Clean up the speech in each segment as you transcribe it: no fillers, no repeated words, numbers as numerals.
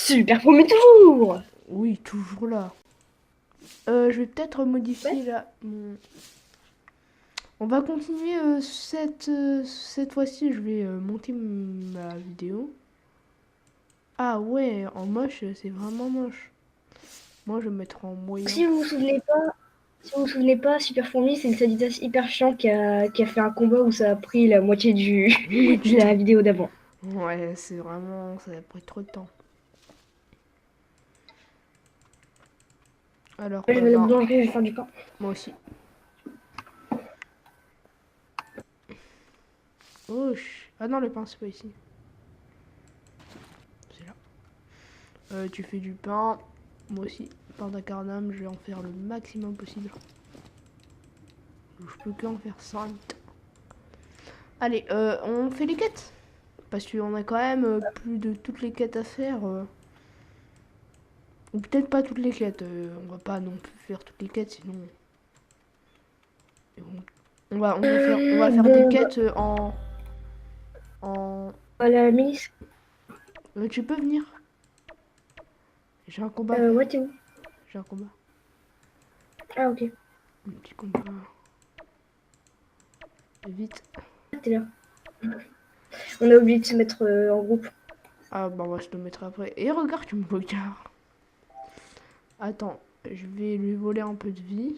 Super premier tour. Oui, toujours là. Je vais peut-être modifier Ouais. là. On va continuer cette fois-ci. Je vais monter ma vidéo. Ah ouais, en moche, c'est vraiment moche. Moi, je vais mettre en moyen. Si vous vous souvenez pas, si vous vous souvenez pas, Super Fourmi, c'est une Saditas hyper chiant qui a fait un combat où ça a pris la moitié Oui, du de la temps. vidéo d'avant. Ouais, c'est vraiment... Ça a pris trop de temps. Alors, Je vais à la ben, boulangerie, je vais faire du pain. moi aussi. Oh, ah non, le pain, c'est pas ici. C'est là. Tu fais du pain. Moi aussi. Pain d'incarnam, je vais en faire le maximum possible. Je peux qu'en faire 5. Allez, on fait les quêtes. Parce qu'on a quand même plus de toutes les quêtes à faire. Ou peut-être pas toutes les quêtes. On va pas non plus faire toutes les quêtes, sinon... on va faire des Bon, bah, quêtes en... à la milice. Tu peux venir. J'ai un combat à faire. Ouais, t'es où? J'ai un combat. Ah, ok. Un petit combat. Vite. T'es là. On a oublié de se mettre en groupe. Ah bah moi je te mettrai après. Et regarde, tu me regardes. Attends, je vais lui voler un peu de vie.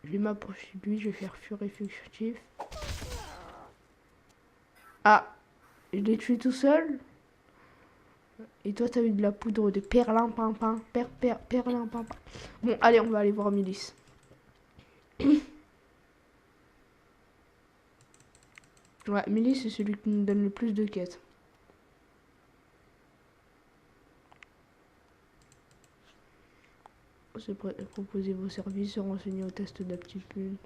Je vais m'approcher de lui, je vais faire furie furtif. Ah, je l'ai tué tout seul. Et toi t'as eu de la poudre de perlimpinpin. Perlimpinpin. Bon, allez, on va aller voir Milice. Ouais, Milice c'est celui qui nous donne le plus de quêtes. Proposer vos services, se renseigner au test d'aptitude.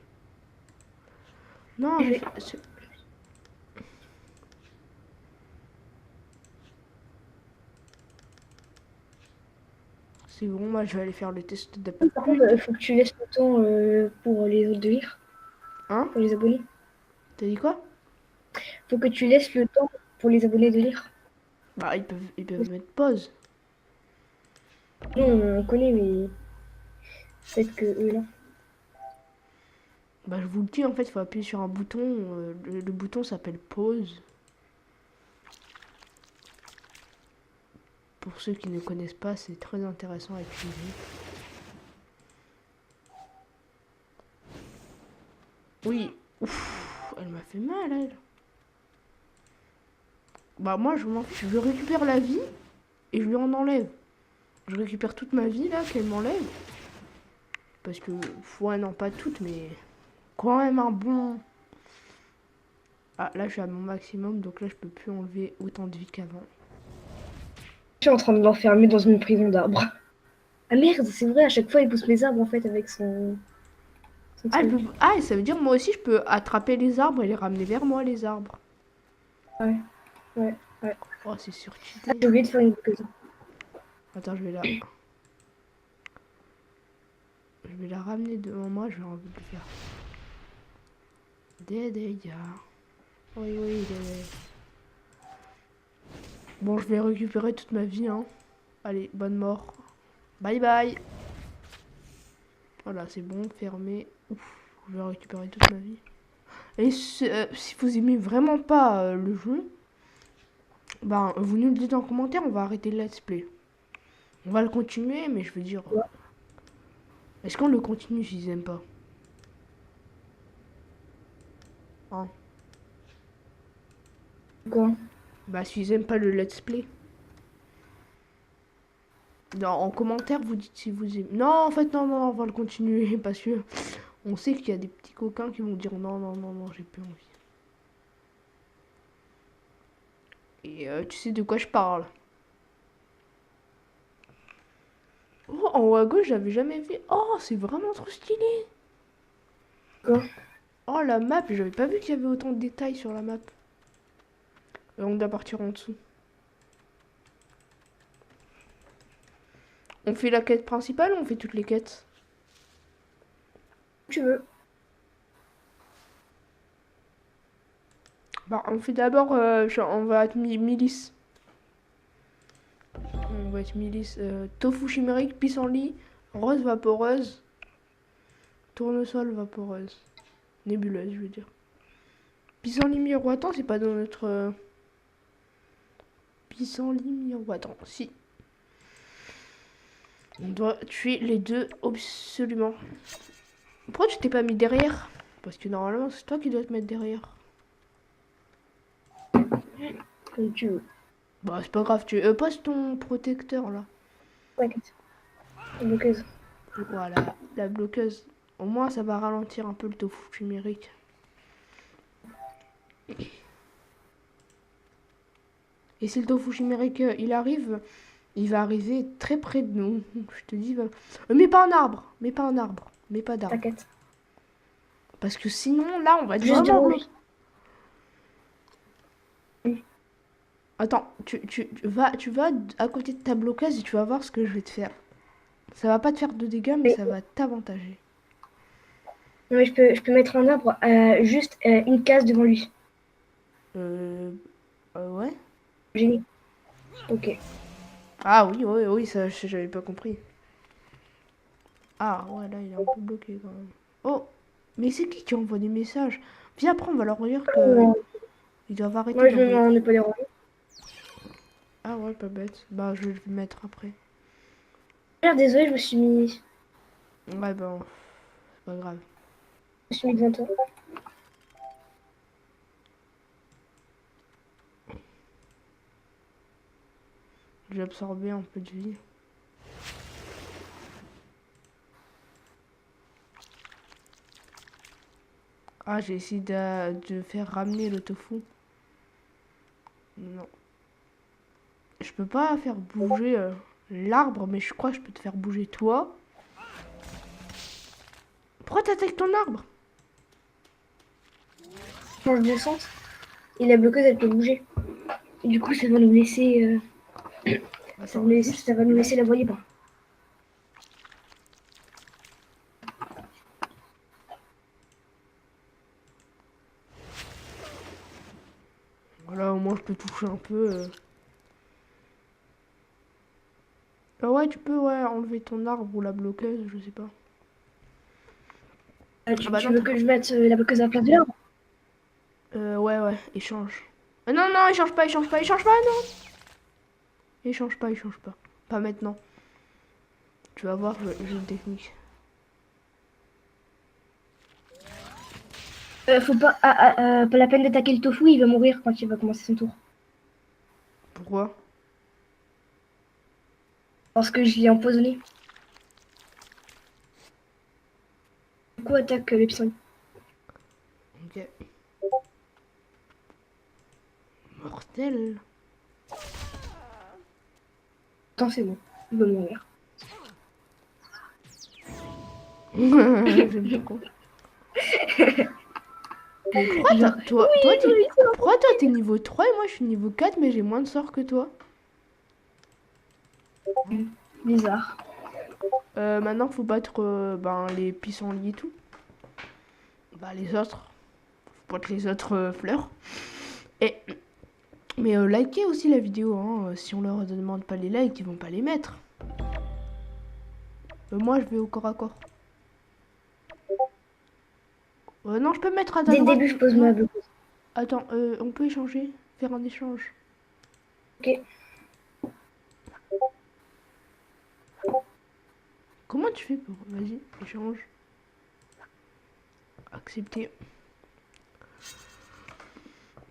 Non, je fais... C'est bon, moi je vais aller faire le test Par contre, d'aptitude. il faut que tu laisses le temps pour les autres de lire, Hein? pour les abonnés. T'as dit quoi? Faut que tu laisses le temps pour les abonnés de lire. Bah, ils peuvent mettre pause. Non, on connaît, mais peut-être que eux là. Bah, je vous le dis, en fait, il faut appuyer sur un bouton. Le bouton s'appelle pause. Pour ceux qui ne connaissent pas, c'est très intéressant à utiliser. Oui, ouf, elle m'a fait mal, elle. Bah, moi, je lui récupère la vie et je lui en enlève. Je récupère toute ma vie, là, qu'elle m'enlève. Parce que, ouais, non, pas toute, mais quand même un bon... Ah, là, je suis à mon maximum, donc là, je peux plus enlever autant de vie qu'avant. Je suis en train de l'enfermer dans une prison d'arbres. Ah merde, c'est vrai, à chaque fois il pousse les arbres en fait avec son Ah, truc. ah, ça veut dire, moi aussi, je peux attraper les arbres et les ramener vers moi, les arbres. Ouais, ouais, ouais. Oh, c'est Ah, surcheaté. j'ai oublié de faire une boucle. Attends, je vais la ramener devant moi, je vais envie de faire des dégâts. Oui, oui, des dégâts. Bon, je vais récupérer toute ma vie, hein. Allez, bonne mort. Bye bye. Voilà, c'est bon, fermé. Ouf, je vais récupérer toute ma vie. Et si vous aimez vraiment pas le jeu, ben, vous nous le dites en commentaire, on va arrêter le let's play. On va le continuer, mais je veux dire... Est-ce qu'on le continue s'ils aiment pas? Hein? Quoi? Bah, s'ils aiment pas le let's play. En commentaire, vous dites si vous aimez. Non, en fait, non, non, on va le continuer parce que on sait qu'il y a des petits coquins qui vont dire non, non, non, non, j'ai plus envie. Et tu sais de quoi je parle. Oh, en haut à gauche, j'avais jamais vu. Oh, c'est vraiment trop stylé. Quoi? Oh, la map, j'avais pas vu qu'il y avait autant de détails sur la map. On doit partir en dessous. On fait la quête principale ou on fait toutes les quêtes? Tu veux? Bah, on fait d'abord, on va être milice. On va être milice. Tofu chimérique, pissenlit, rose vaporeuse, tournesol vaporeuse. Nébuleuse, je veux dire. Pissenlit miroitant, c'est pas dans notre... Pissenlit miroitant, si. On doit tuer les deux, absolument. Pourquoi tu t'es pas mis derrière? Parce que normalement, c'est toi qui dois te mettre derrière. Comme tu veux. Bah, c'est pas grave, tu pose ton protecteur, là. T'inquiète. Bloqueuse. Voilà, la bloqueuse. Au moins, ça va ralentir un peu le tofu chimérique. Et si le tofu chimérique, il arrive, il va arriver très près de nous. Je te dis, mais pas un arbre, mais pas un arbre, mais pas d'arbre. T'inquiète. Parce que sinon, là, on va être Juste dire vraiment oui. bloqué. Attends, tu vas à côté de ta bloqueuse et tu vas voir ce que je vais te faire. Ça va pas te faire de dégâts, mais ça va t'avantager. Non, mais je peux mettre un arbre juste une case devant lui. Ouais. Génie. Ok. Ah oui, oui, oui, ça, j'avais pas compris. Ah ouais, là, il est un peu bloqué quand même. Oh, mais c'est qui envoie des messages? Viens, après, on va leur dire que ils doivent arrêter Moi, je vais d'envoyer. m'en ai pas déranger. Ah ouais, pas bête. Bah, je vais le mettre après. Désolé, Ouais, bah, c'est pas grave. je me suis mis devant toi. J'ai absorbé un peu de vie. Ah, j'ai essayé de faire ramener le tofu. Non. Je peux pas faire bouger l'arbre, mais je crois que je peux te faire bouger toi. Pourquoi t'attaques ton arbre? Change de sens. Et la bloqueuse, elle peut bouger. Et du coup, ça va nous laisser. Attends, juste. Ça va nous laisser la voie libre. Voilà, au moins je peux toucher un peu. Ah ouais, tu peux ouais, enlever ton arbre ou la bloqueuse, je sais pas. Tu, Ah bah tu non, veux t'as que pas. je mette la bloqueuse à la place de l'arbre? Ouais, ouais, échange. Non, non, échange pas, échange pas, échange pas, non. Échange pas, échange pas. Pas maintenant. Tu vas voir, j'ai une technique. Faut pas. Pas la peine d'attaquer le tofu, il va mourir quand il va commencer son tour. Pourquoi? Parce que je l'ai empoisonné. Du coup, attaque les pissenlits. Ok. Mortel. Attends, c'est bon. Il va mourir. J'aime beaucoup. Mais pourquoi Genre, pourquoi toi t'es niveau 3 et moi je suis niveau 4 mais j'ai moins de sorts que toi? bizarre. Maintenant faut battre ben, les pissenlits et tout. Bah les autres. Faut battre les autres fleurs. Et mais likez aussi la vidéo, hein. Si on leur demande pas les likes, ils vont pas les mettre. Moi je vais au corps à corps. Non, je peux mettre à ta Dès le droite. début, je pose Non. ma bloqueuse. Attends, on peut échanger, faire un échange. Ok. Comment tu fais pour... Vas-y, échange. Accepter.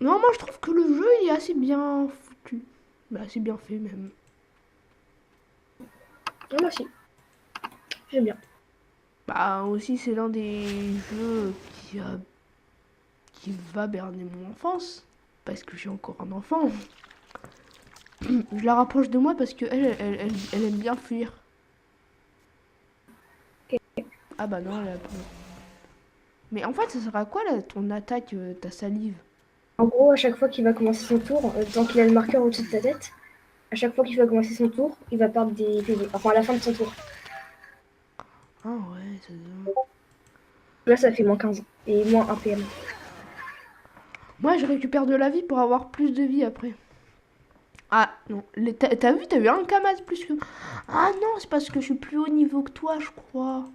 Non, moi je trouve que le jeu il est assez bien foutu. Bah, assez bien fait même. Ah, moi aussi. J'aime bien. Bah aussi c'est l'un des jeux qui va berner mon enfance. Parce que j'ai encore un enfant. Je la rapproche de moi parce que elle aime bien fuir. Ok. Ah bah non, elle a pas. Mais en fait, ça sert à quoi là, ton attaque, ta salive? En gros, à chaque fois qu'il va commencer son tour, tant qu'il a le marqueur au-dessus de ta tête, à chaque fois qu'il va commencer son tour, il va perdre des PV. Enfin, à la fin de son tour. Ah ouais, ça se voit. Là, ça fait moins 15 et moins 1 PM. Moi, je récupère de la vie pour avoir plus de vie après. Ah, non. T'as vu, t'as eu un Kamaz plus que... Ah non, c'est parce que je suis plus haut niveau que toi, je crois.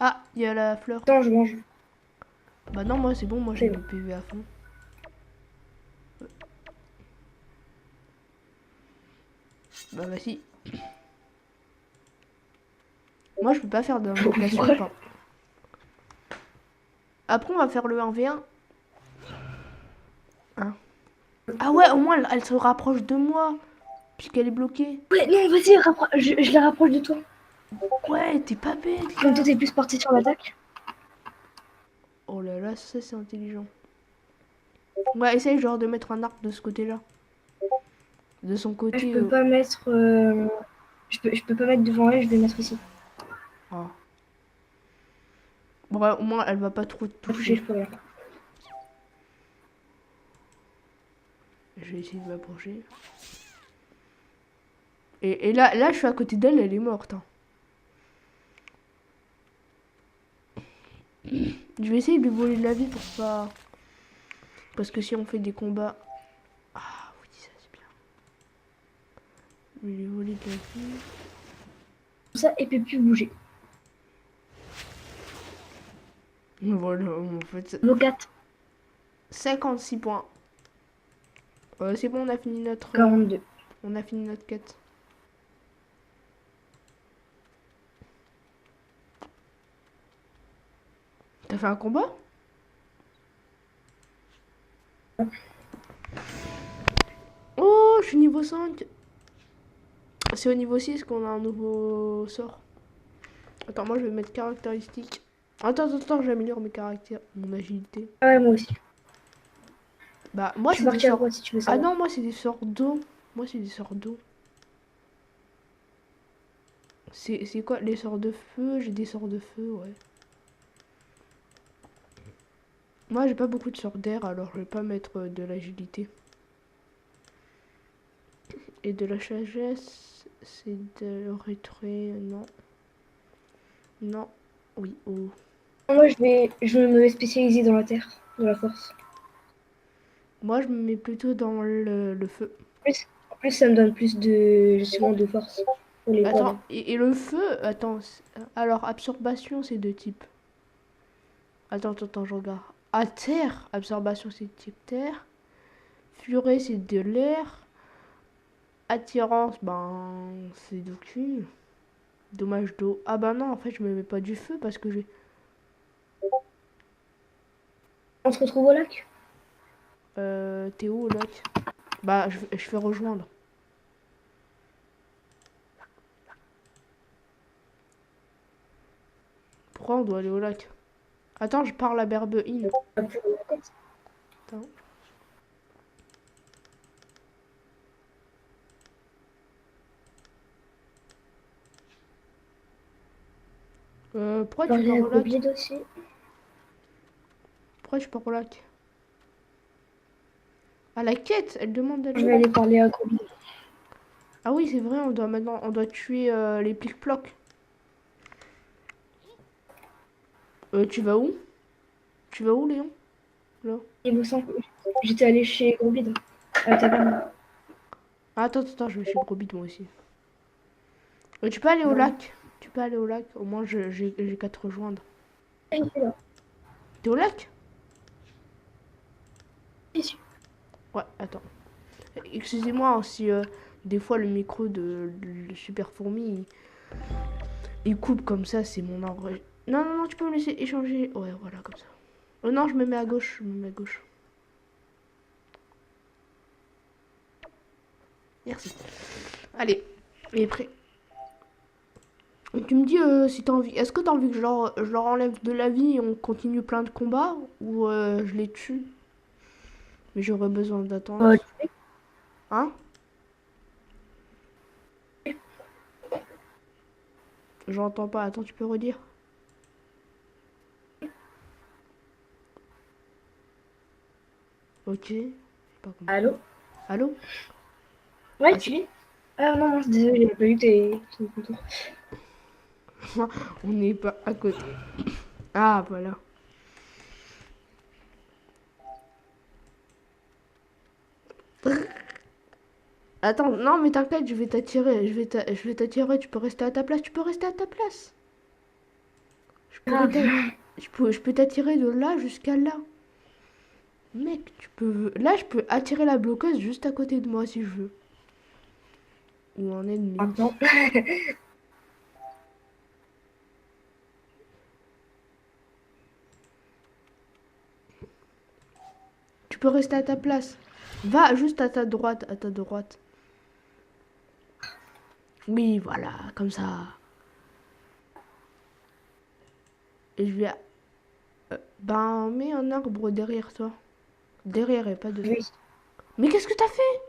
Ah, il y a la fleur. Attends, je mange. Bah non, moi c'est bon, moi j'ai C'est mis bon. le PV à fond. Bah vas-y. Moi je peux pas faire d'invocation Ouais. quand... Après on va faire le 1v1. Hein. Ah ouais, au moins elle se rapproche de moi. Puisqu'elle est bloquée. Ouais, non, vas-y, je la rapproche de toi. Ouais, t'es pas bête Comme là. toi, t'es plus parti sur l'attaque. Oh là là, ça c'est intelligent. Ouais, essaye genre de mettre un arc de ce côté-là. De son Je côté. peux pas mettre. Je peux pas mettre devant elle, je vais mettre ici. Ah. Bon, ouais, au moins elle va pas trop te Pas toucher, toucher. je peux rien. Je vais essayer de m'approcher. Et là, je suis à côté d'elle, elle est morte. Hein. Je vais essayer de lui voler de la vie pour pas... Parce que si on fait des combats... Ah oui, ça c'est bien. Je vais lui voler de la vie. Comme ça, elle peut plus bouger. Voilà, en fait... Vocat, 56 points. C'est bon, on a fini notre... 42. on a fini notre quête. T'as fait un combat? Oh, je suis niveau 5. C'est au niveau 6 qu'on a un nouveau sort. Attends, moi je vais mettre caractéristiques. Attends, j'améliore mes caractères, mon agilité. Ah ouais, moi aussi. Bah, Je moi suis c'est des partie à sorts. droite si tu veux Ah savoir. non, moi c'est des sorts d'eau. Moi c'est des sorts d'eau. C'est quoi les sorts de feu? J'ai des sorts de feu, ouais. Moi j'ai pas beaucoup de sorts d'air, alors je vais pas mettre de l'agilité. Et de la sagesse, c'est de retrait, non. Non, oui, oh. Moi, je vais me spécialiser dans la terre, dans la force. Moi je me mets plutôt dans le feu. En plus, ça me donne plus de gestion de force pour les Attends, poids. et le feu, attends, alors absorption c'est de type. Attends, je regarde. Ah, terre, absorption c'est de type terre. Furet c'est de l'air. Attirance, ben c'est d'aucune. Dommage d'eau. Ah bah non, en fait je me mets pas du feu parce que j'ai... On se retrouve au lac? T'es où, lac? Bah je fais rejoindre. Pourquoi on doit aller au lac? Attends, je parle à Berbeine. Attends. Pourquoi tu Parler pars à au lac? Grobide aussi. Pourquoi tu pars au lac? Ah, la quête, elle demande Je d'aller au vais lac. aller parler à Grobide. Ah oui, c'est vrai, on doit tuer les plic-plocs. Tu vas où? Tu vas où, Léon? Là. Niveau 5, j'étais allée chez Grobide. À la taverne. Ah, attends, je vais chez Grobit moi aussi. Tu peux aller au Non. lac. Tu peux aller au lac. Au moins, j'ai qu'à te rejoindre. Ah, il est là. T'es au lac? Bien sûr. Ouais, attends. Excusez-moi hein, si des fois le micro de le Super Fourmi il coupe comme ça, c'est mon enregistrement. Non, tu peux me laisser échanger. Ouais, voilà, comme ça. Non, je me mets à gauche. Je me mets à gauche. Merci. Allez, et prêt. Tu me dis si t'as envie. Est-ce que t'as envie que je leur enlève de la vie et on continue plein de combats ou je les tue? Mais j'aurais besoin d'attendre. Euh, Hein? J'entends pas. Attends, tu peux redire? Ok. J'ai pas compris. Allô? Allô? Ouais, Ah, tu es? Ah non, non, désolé, j'ai pas eu tes photos. on n'est pas à côté. Ah, voilà. Attends, non, mais t'inquiète, je vais t'attirer. Je vais t'attirer. Tu peux rester à ta place. Tu peux rester à ta place. Je pourrais Grave. t'a- je peux t'attirer de là jusqu'à là. Mec, tu peux. Là, je peux attirer la bloqueuse juste à côté de moi si je veux. Ou un ennemi. Maintenant. Tu peux rester à ta place. Va juste à ta droite, à ta droite. Oui, voilà, comme ça. Et je vais. Ben, mets un arbre derrière toi. Derrière et pas devant. Oui. Mais qu'est-ce que t'as fait?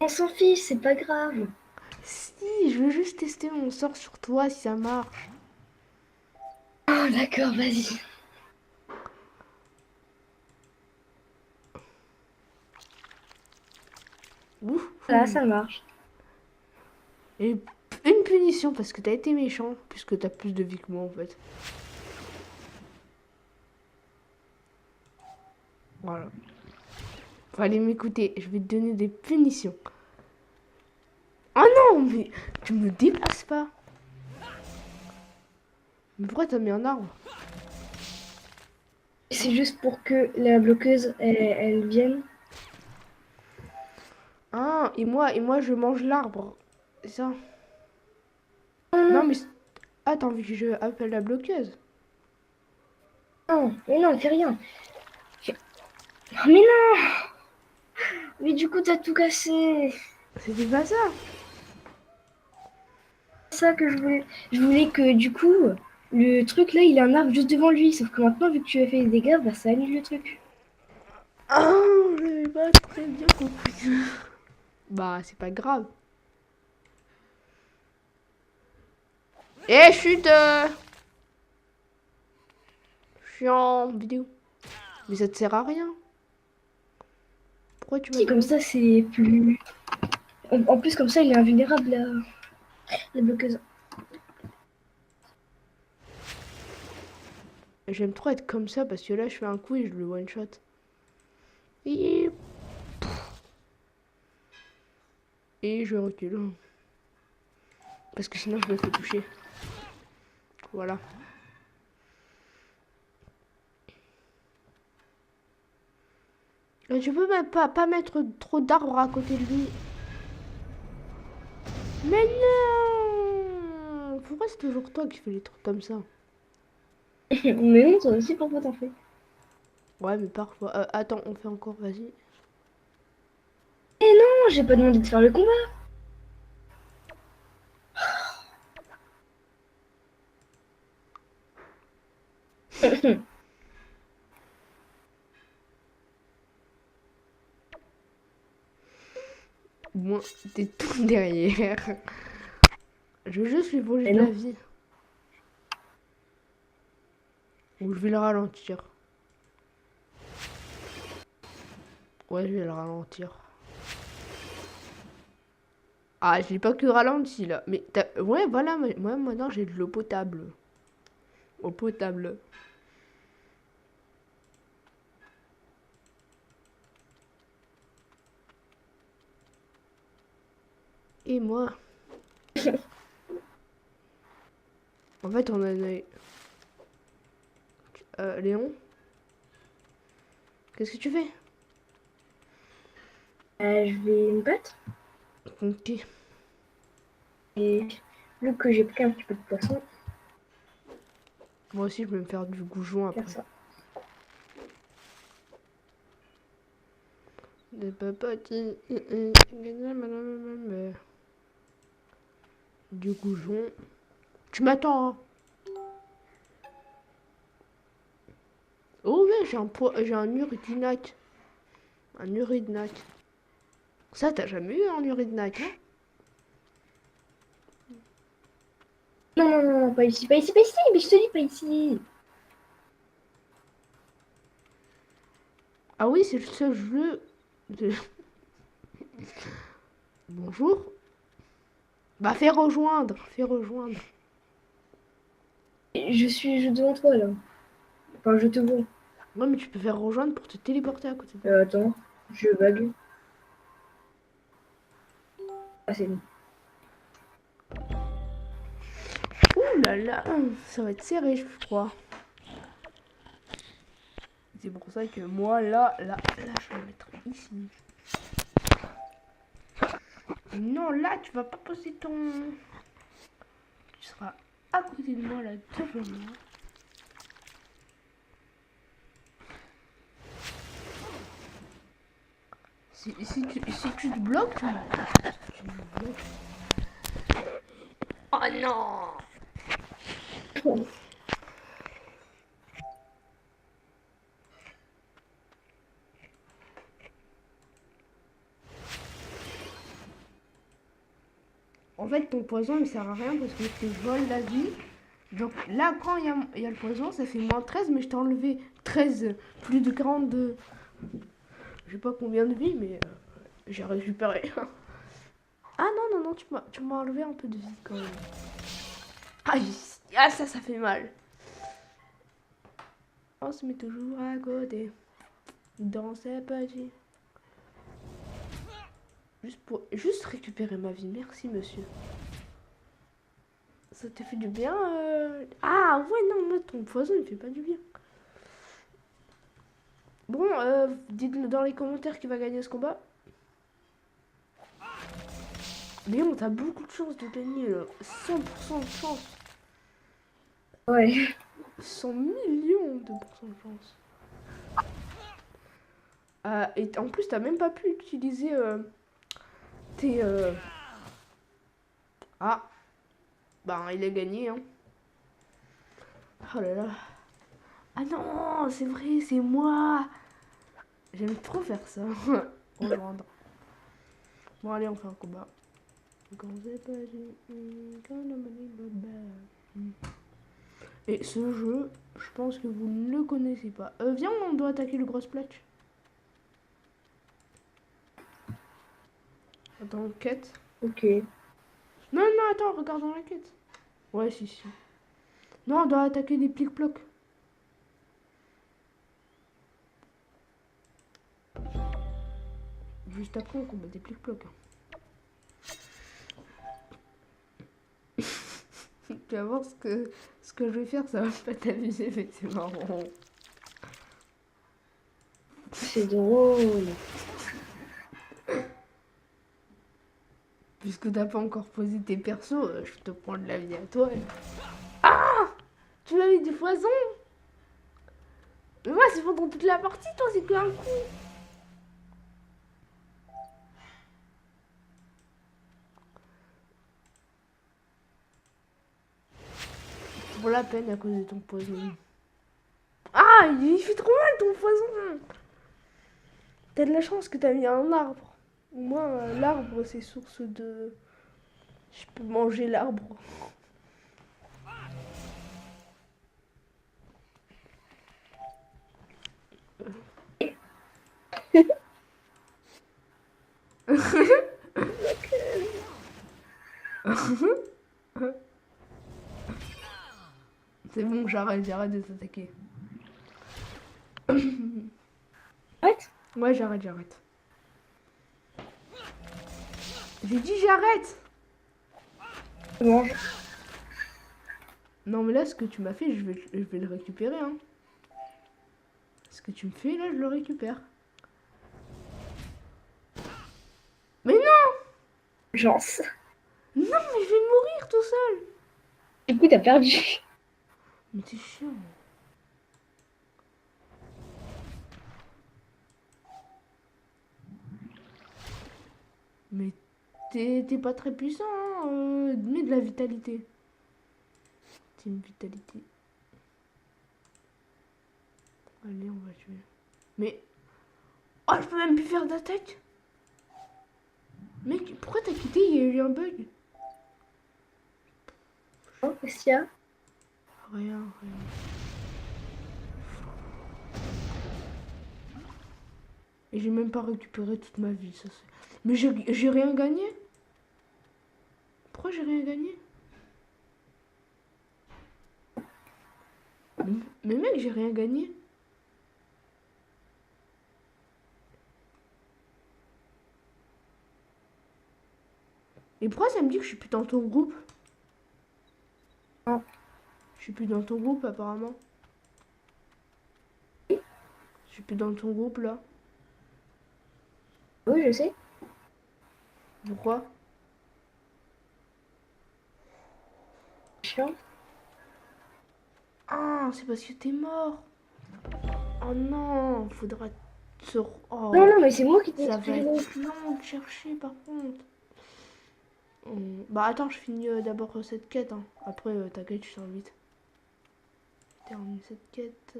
On s'en fiche, c'est pas grave. Si, je veux juste tester mon sort sur toi si ça marche. Oh, d'accord, vas-y. Ouf. Là, ça marche. Et une punition parce que t'as été méchant, puisque t'as plus de vie que moi en fait. Voilà. Fallait m'écouter, je vais te donner des punitions. Oh non, mais tu me déplaces pas. Mais pourquoi t'as mis un arbre? C'est juste pour que la bloqueuse, elle vienne. Ah, et moi je mange l'arbre. C'est ça. Non Non, mais... Ah, t'as envie que je appelle la bloqueuse? non, mais non, fais rien. Fais- Oh, mais non! Mais du coup, t'as tout cassé. C'était pas ça. C'est ça que je voulais. Je voulais que, du coup, le truc là, il a un arbre juste devant lui. Sauf que maintenant, vu que tu as fait des dégâts, bah ça annule le truc. Ah, j'avais pas très bien compris. Bah, c'est pas grave. Eh, chute! Je suis en vidéo. Mais ça te sert à rien. Pourquoi tu m'as Si, comme demandé? ça, c'est plus. En plus, comme ça, il est invulnérable, la bloqueuse. J'aime trop être comme ça parce que là, je fais un coup et je le one shot. Et, et je recule. Parce que sinon, je me fais toucher. Voilà. Et tu peux même pas mettre trop d'arbres à côté de lui. Mais non! Pourquoi c'est toujours toi qui fais les trucs comme ça? Mais non, toi aussi, pourquoi t'en fais? Ouais, mais parfois. Attends, on fait encore, vas-y. Eh non, j'ai pas demandé de faire le combat. Moi, t'es tout derrière. Je veux juste lui voler Mais de la non. vie. Ou je vais le ralentir. Ouais, je vais le ralentir. Ah, je l'ai pas que ralenti là. Mais ouais, voilà, moi maintenant j'ai de l'eau potable. Eau potable. Et moi, en fait, on a Léon, qu'est-ce que tu fais? Je vais me battre. Ok. Et vu que j'ai pris un petit peu de poisson, Moi aussi, je vais me faire du goujon faire après. ça. Des papatis. Du goujon. Tu m'attends, hein? Oh ouais, j'ai un uridinac. Un uridinac. Ça, t'as jamais eu un uridinac, hein? Non, non, non, non, pas ici, pas ici, pas ici, mais je te dis pas ici. Ah oui, c'est le seul jeu de... Bonjour. Bah, fais rejoindre, fais rejoindre. Je suis juste devant toi là. Enfin, je te vois. Ouais, mais tu peux faire rejoindre pour te téléporter à côté de moi. Attends, je bug. Ah, c'est bon. Ouh là là, ça va être serré, je crois. C'est pour ça que moi, là, je vais me mettre ici. Non, là, tu vas pas poser ton... Tu seras à côté de moi, là, devant moi. Si tu te bloques, tu me bloques. Oh non! En fait, ton poison, il sert à rien parce que je te vole la vie. Donc là, quand il y a le poison, ça fait moins 13, mais je t'ai enlevé 13, plus de 42. Je sais pas combien de vie, mais j'ai récupéré. Ah non, non, non, tu m'as enlevé un peu de vie quand même. Aïe, ah ça fait mal. On se met toujours à côté. Dans ces petits. Juste récupérer ma vie, merci monsieur. Ça te fait du bien Ah ouais, non, moi ton poison il me fait pas du bien. Bon, dites-le dans les commentaires qui va gagner ce combat. Mais on a beaucoup de chance de gagner, 100% de chance. Ouais. 100 millions de pourcents de chance. Et en plus, t'as même pas pu utiliser tes... Ah, bah il a gagné, hein. Oh là là. Ah non, c'est vrai, c'est moi. J'aime trop faire ça. Rejoindre. Bon, allez, on fait un combat. Et ce jeu, je pense que vous ne le connaissez pas. Viens, on doit attaquer le gros splash. Attends, quête. Ok. Non, non, attends, regarde dans la quête. Ouais, si, si. Non, on doit attaquer des plic-plocs. Juste après, on combat des plic-plocs. Tu vas voir ce que je vais faire, ça va pas t'amuser, mais c'est marrant. C'est drôle. Puisque t'as pas encore posé tes persos, je te prends de la vie à toi. Ah! Tu m'as mis du poison? Mais moi, c'est pendant toute la partie, toi, c'est qu'un coup. Pour la peine à cause de ton poison. Ah, il fait trop mal ton poison. T'as de la chance que t'as mis un arbre. Au moins, l'arbre, c'est source de... Je peux manger l'arbre. C'est bon, j'arrête de t'attaquer. Arrête. Ouais, j'arrête. J'ai dit j'arrête. Mange. Non, mais là, ce que tu m'as fait, je vais le récupérer, hein. Ce que tu me fais, là, je le récupère. Mais non! Chance. Non, mais je vais mourir tout seul. Du coup, t'as perdu. Mais t'es chiant. Mais t'es pas très puissant, hein. Mets de la vitalité. Team vitalité. Allez, on va tuer. Mais... Oh, je peux même plus faire d'attaque. Mec, pourquoi t'as quitté? Il y a eu un bug. Oh, qu'est-ce qu'il y a? Rien. Et j'ai même pas récupéré toute ma vie, ça c'est... Mais j'ai rien gagné. Pourquoi j'ai rien gagné? Mais mec, j'ai rien gagné. Et pourquoi ça me dit que je suis plus dans ton groupe? Non. Je suis plus dans ton groupe apparemment. Je suis plus dans ton groupe là. Oui, je sais. Pourquoi? Chiant. Ah, c'est parce que t'es mort. Oh non, faudra se... Non, Oh, non, mais c'est moi qui t'ai ça va exclu du groupe. être long de chercher par contre. Bah attends, je finis d'abord cette quête. Hein. Après, t'inquiète, je t'invite. Je termine cette quête.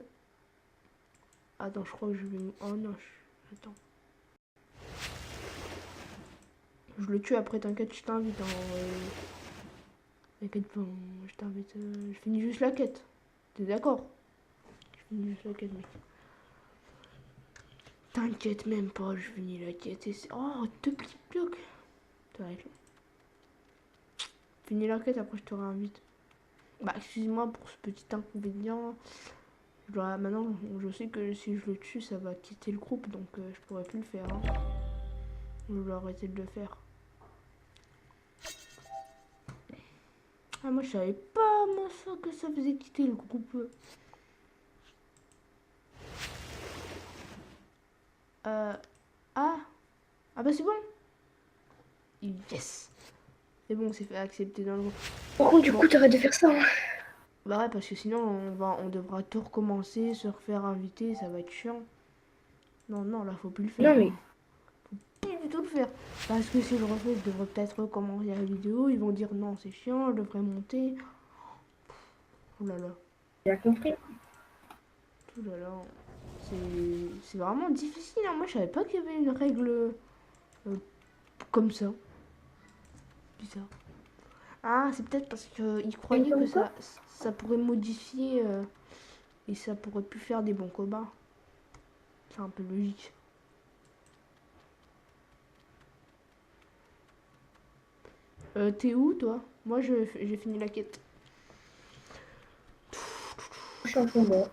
Attends, je crois que je vais... Oh non, attends. Je le tue après, t'inquiète, je t'invite. Hein. T'inquiète pas, je t'invite. Je finis juste la quête. T'es d'accord? Je finis juste la quête, mec. T'inquiète même pas, je finis la quête. Oh, deux petits blocs. Ça va être long. Finis la quête, après je te réinvite. Bah, excuse-moi pour ce petit inconvénient. Maintenant, je sais que si je le tue, ça va quitter le groupe, donc je pourrais plus le faire. Hein. Je vais arrêter de le faire. Ah, moi, je savais pas, moi, ça, que ça faisait quitter le groupe. Euh... Ah. Ah bah, c'est bon. Yes. C'est bon, c'est fait accepter dans le groupe. Par contre, du Bon. coup, t'arrêtes de faire ça. Hein. Bah ouais, parce que sinon, on devra tout recommencer, se refaire inviter, ça va être chiant. Non, non, là, faut plus le faire. Non, mais Hein. Plus du tout le faire. Parce que si je le refais, je devrais peut-être recommencer la vidéo. Ils vont dire non, c'est chiant, je devrais monter. Oh là là. j'ai compris. Oh là là. C'est vraiment difficile. Hein. Moi, je savais pas qu'il y avait une règle comme ça. Bizarre. Ah, c'est peut-être parce qu'ils croyaient que Comme quoi? ça pourrait modifier et ça pourrait plus faire des bons combats. C'est un peu logique. T'es où, toi? Moi, j'ai fini la quête. Je suis en combat.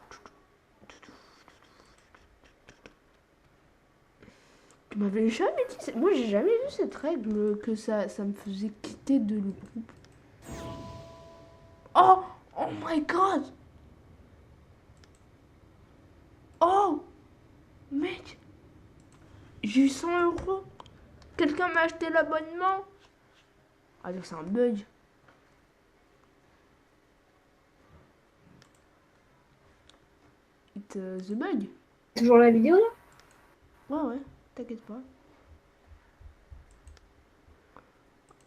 Tu m'avais jamais dit... Moi, j'ai jamais vu cette règle que ça me faisait quitter de le groupe. Oh! Oh my god! Oh! Mec! J'ai eu 100 €. Quelqu'un m'a acheté l'abonnement. Ah, donc c'est un bug. It's the bug. Toujours la vidéo, là? Ouais, ouais, t'inquiète pas.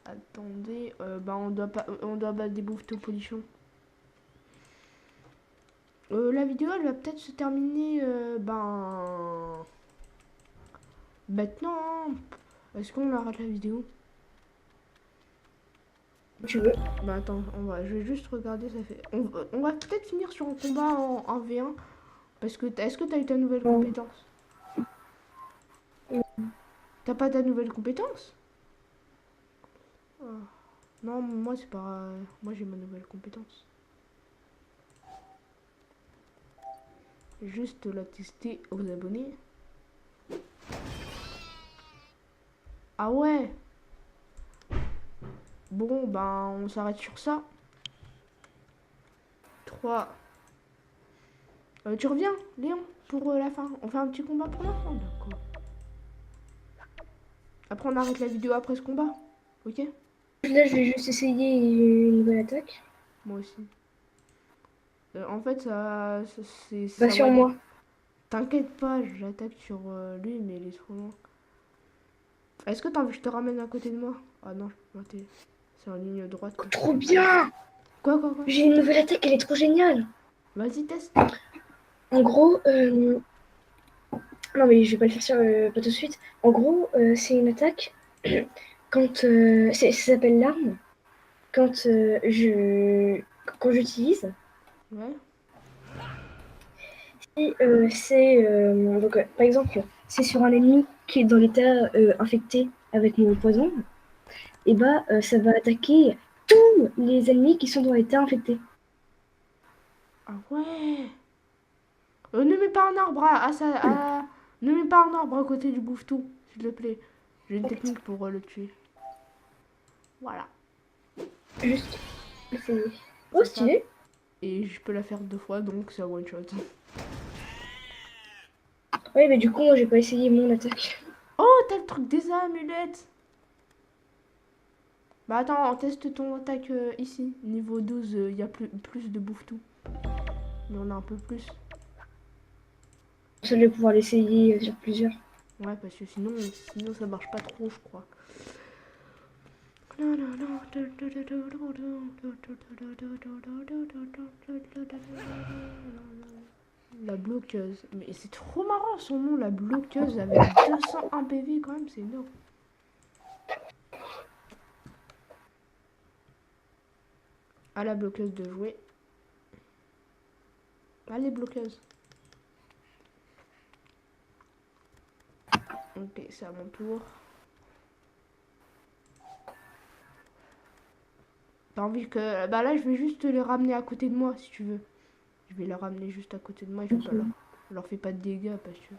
Attendez, bah on doit battre des bouffes au polichon. La vidéo elle va peut-être se terminer maintenant. Hein. Est-ce qu'on arrête la vidéo? Tu veux. Bah attends, je vais juste regarder, ça fait. On va peut-être finir sur un combat en 1v1. Parce que est-ce que t'as eu ta nouvelle Non. compétence? T'as pas ta nouvelle compétence? Ah. Non, moi c'est pas. Moi j'ai ma nouvelle compétence. Juste la tester aux abonnés. Ah ouais. Bon, ben on s'arrête sur ça. 3. Tu reviens, Léon, pour la fin. On fait un petit combat pour la fin, d'accord. Après on arrête la vidéo après ce combat. Ok? Là, je vais juste essayer une nouvelle attaque. Moi aussi. En fait, Bah, ça sur va. moi. T'inquiète pas, j'attaque sur lui, mais il est trop loin. Est-ce que t'as envie que je te ramène à côté de moi? Ah non, c'est en ligne droite. Quoi. Trop bien! Quoi? J'ai une nouvelle attaque, elle est trop géniale. Vas-y, teste. En gros, non, mais je vais pas le faire sur, pas tout de suite. En gros, c'est une attaque quand ça s'appelle l'arme. Quand quand j'utilise, Ouais. et donc par exemple, c'est sur un ennemi qui est dans l'état infecté avec mon poison, et bah ça va attaquer tous les ennemis qui sont dans l'état infecté. Ah ouais. Ne mets pas un arbre Ne mets pas un arbre à côté du bouffetou, s'il te plaît. J'ai une technique pour le tuer. Voilà. Juste essayer. Oh, C'est ça. stylé. Et je peux la faire 2 fois, donc c'est un one shot. Ouais, mais du coup, moi, j'ai pas essayé mon attaque. Oh, t'as le truc des amulettes. Bah attends, on teste ton attaque ici. Niveau 12, il y a plus de bouffe-tout. Mais on a un peu plus. Je vais pouvoir l'essayer sur plusieurs. Ouais, parce que sinon ça marche pas trop, je crois. La bloqueuse. Mais c'est trop marrant son nom, la bloqueuse, avec 201 PV quand même, c'est énorme. À la bloqueuse de jouer. Allez, bloqueuse. Ok, c'est à mon tour. T'as envie que... Bah là, je vais juste les ramener à côté de moi, si tu veux. Je vais les ramener juste à côté de moi, je vais pas leur fais pas de dégâts, parce que...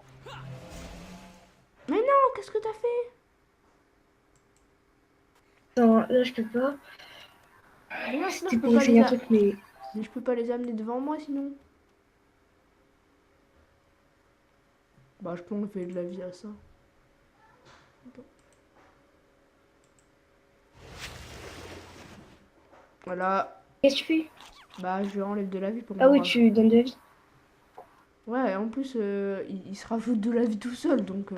Mais non, qu'est-ce que t'as fait? Attends, là, je peux pas. Mais non, sinon C'était je peux pour pas les... essayer un truc, mais... Mais je peux pas les amener devant moi, sinon. Bah, je peux enlever de la vie à ça. Attends. Voilà. Qu'est-ce que tu fais? Bah, je enlève de la vie pour Ah me oui, rajouter. tu donnes de la vie. Ouais, en plus, il se rajoute de la vie tout seul, donc...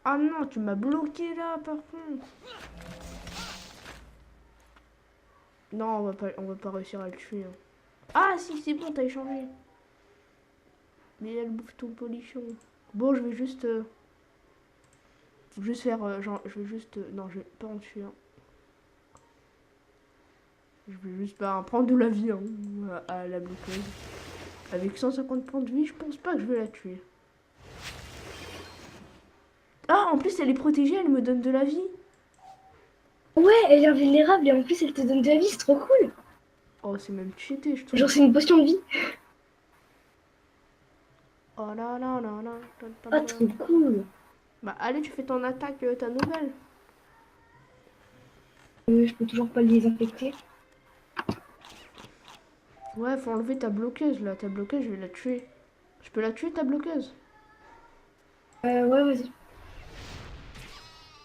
Ah non, tu m'as bloqué là, par contre. Non, on va pas réussir à le tuer. Hein. Ah, si, c'est bon, t'as échangé. Mais elle bouffe ton polichon. Bon, je vais juste faire... genre, je vais juste... non, je vais pas en tuer. Hein. Je vais juste pas prendre de la vie hein, à la bloqueuse. Avec 150 points de vie, je pense pas que je vais la tuer. Ah, en plus, elle est protégée, elle me donne de la vie. Ouais, elle est invulnérable et en plus, elle te donne de la vie, c'est trop cool. Oh, c'est même cheaté, je trouve. Genre, c'est une potion de vie. Oh là là là là. Ah, trop cool. Bah, allez, tu fais ton attaque, ta nouvelle. Je peux toujours pas les infecter. Ouais, faut enlever ta bloqueuse là. Ta bloqueuse, je vais la tuer. Je peux la tuer, ta bloqueuse? Ouais, vas-y.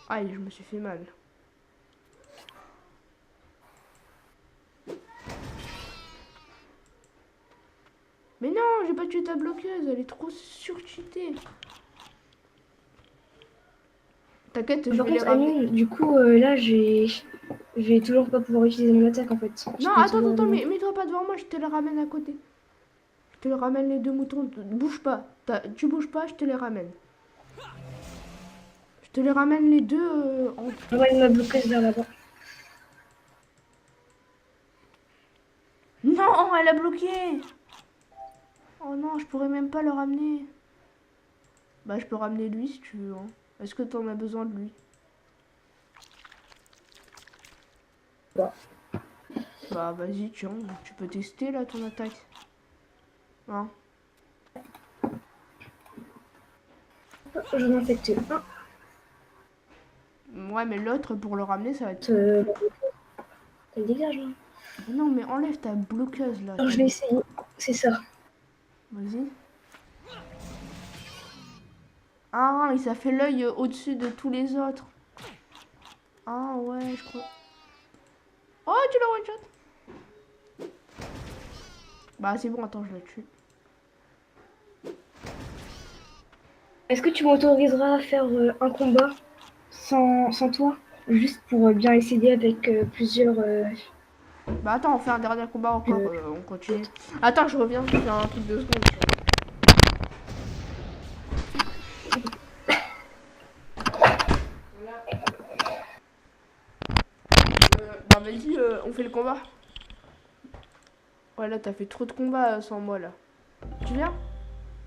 Aïe, je me suis fait mal. Mais non, j'ai pas tué ta bloqueuse, elle est trop surcheatée. T'inquiète, je Par vais les contre, ramener. Amine, du coup, là, je vais toujours pas pouvoir utiliser mon attaque en fait. Je Non, peux attends, toujours attends, le... mais mets-toi pas devant moi, je te les ramène à côté. Je te les ramène les deux moutons. Bouge pas. Tu bouges pas, je te les ramène. Je te les ramène les deux en... Envoie ma bloqueuse vers là-bas. Non, elle a bloqué. Oh non, je pourrais même pas le ramener. Bah, je peux ramener lui si tu veux. Hein. Est-ce que t'en as besoin de lui? Bah, Bah, vas-y, tiens, tu peux tester là ton attaque. Hein? j'en infecte un. Ouais, mais l'autre, pour le ramener, ça va être... Euh, Elle dégage là. Non, mais enlève ta bloqueuse là. Alors, je vais essayer. C'est ça. Vas-y. Ah, il ça fait l'œil au-dessus de tous les autres. Ah ouais, je crois... Oh, tu l'as one-shot. Bah, c'est bon, attends, je la tue. Est-ce que tu m'autoriseras à faire un combat sans toi? Juste pour bien essayer avec plusieurs... Bah, attends, on fait un dernier combat encore. euh, On continue. Attends, je reviens, je fais un truc de secondes. Bah, vas-y, on fait le combat. Ouais, là, t'as fait trop de combats sans moi, là. Tu viens?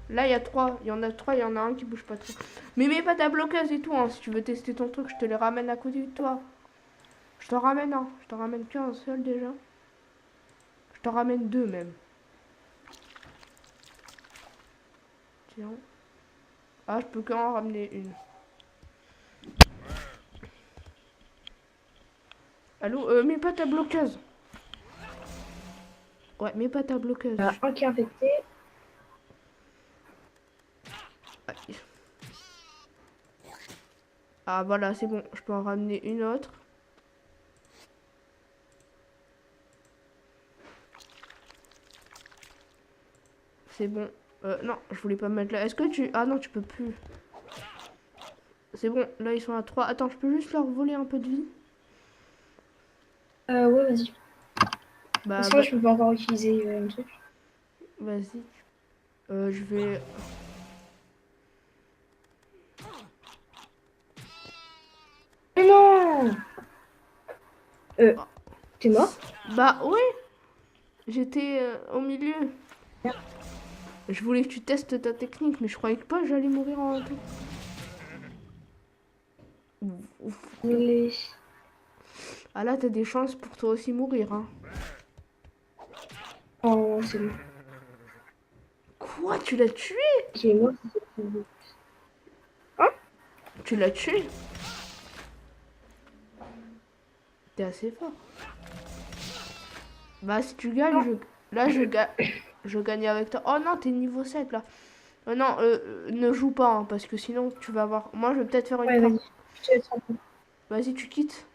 Là, il y a trois. Il y en a trois, il y en a un qui bouge pas trop. Mais mets pas ta bloqueuse et tout, hein. Si tu veux tester ton truc, je te les ramène à côté de toi. Je t'en ramène un. Je t'en ramène qu'un seul, déjà. Je t'en ramène deux, même. Tiens. Ah, je peux qu'en ramener une. Allô, mets pas ta bloqueuse. Ouais, mets pas ta bloqueuse. Il y en a un qui est infecté. Ouais. Ah voilà, c'est bon, je peux en ramener une autre. C'est bon. Non, je voulais pas mettre là. Est-ce que tu... Ah non, tu peux plus. C'est bon, là ils sont à 3. Attends, je peux juste leur voler un peu de vie? Ouais, vas-y. Bah, Parce que moi, je peux pas encore utiliser un truc. vas-y. Je vais... Mais non! T'es mort? Bah, oui. J'étais au milieu. Je voulais que tu testes ta technique, mais je croyais que pas, j'allais mourir en même temps. Les... Ah là, t'as des chances pour toi aussi mourir, hein. Oh, c'est bon. Quoi? Tu l'as tué? Ok, moi, c'est bon. Hein? Tu l'as tué? T'es assez fort. Bah, si tu gagnes, Non. là, je gagne avec toi. Oh non, t'es niveau 7 là. Non, ne joue pas, hein, parce que sinon, tu vas avoir... Moi, je vais peut-être faire une Ouais, part. vas-y. Je te laisse un peu. Vas-y, tu quittes.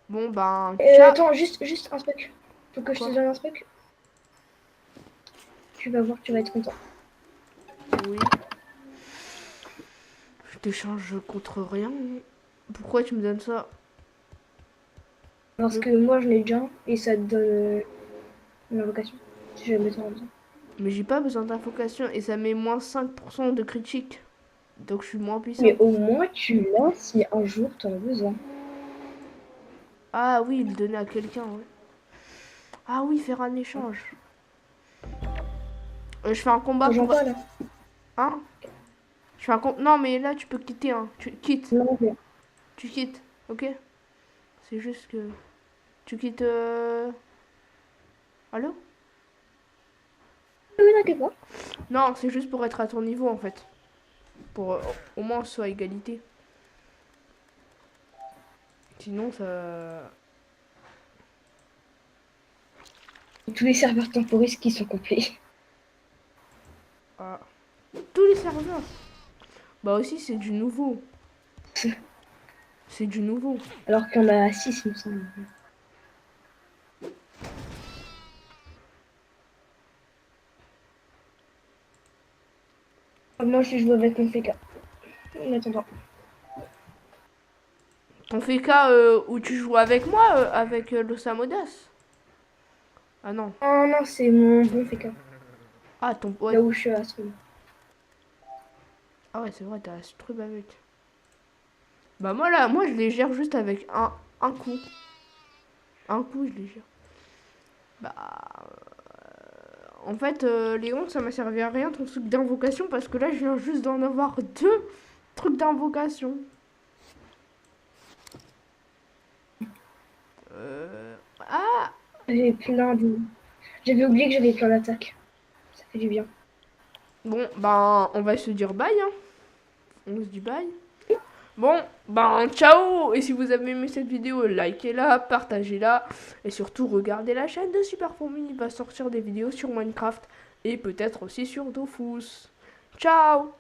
Bon, ben, ciao. Attends, juste un truc. Faut que je te Quoi? donne un truc. Tu vas voir, tu vas être content. Oui. Je t'échange contre rien. Pourquoi tu me donnes ça? Parce que moi, je l'ai déjà et ça te donne une invocation. Si jamais t'en as besoin. Mais j'ai pas besoin d'invocation et ça met moins 5% de critique. Donc je suis moins puissant. Mais au moins, tu l'as si un jour t'en as besoin. Ah oui, le donner à quelqu'un, ouais. Ah oui, faire un échange. Je fais un combat T'en pour... pas là? Hein? Je fais un combat... Non, mais là, tu peux quitter, hein. Tu quittes. Non, mais... Tu quittes, ok? C'est juste que... Tu quittes... Allô? Oui, t'inquiète pas. Non, c'est juste pour être à ton niveau, en fait. Pour au moins soit à égalité. Sinon, ça... Tous les serveurs temporistes qui sont complets. Ah. Tous les serveurs. Bah aussi, c'est du nouveau. C'est du nouveau. Alors qu'il y en a 6, il me semble. Moi, je joue avec mon PK. En attendant. Ton FK où tu joues avec moi, avec Los Amodas. Ah non. Oh non, c'est mon bon PK. Ah, ton... Ouais. Là où je suis à ce moment. Ah ouais, c'est vrai, t'as Astrub avec. Bah moi là, moi je les gère juste avec un coup. Un coup, je les gère. Bah... En fait, Léon, ça m'a servi à rien ton truc d'invocation parce que là, je viens juste d'en avoir 2 trucs d'invocation. Ah. J'avais plein de... J'avais oublié que j'avais plein d'attaques. Ça fait du bien. Bon, ben, on va se dire bye, hein. On se dit bye. Bon, ben, ciao. Et si vous avez aimé cette vidéo, likez-la, partagez-la. Et surtout, regardez la chaîne de Super Fourmi. Il va sortir des vidéos sur Minecraft. Et peut-être aussi sur Dofus. Ciao.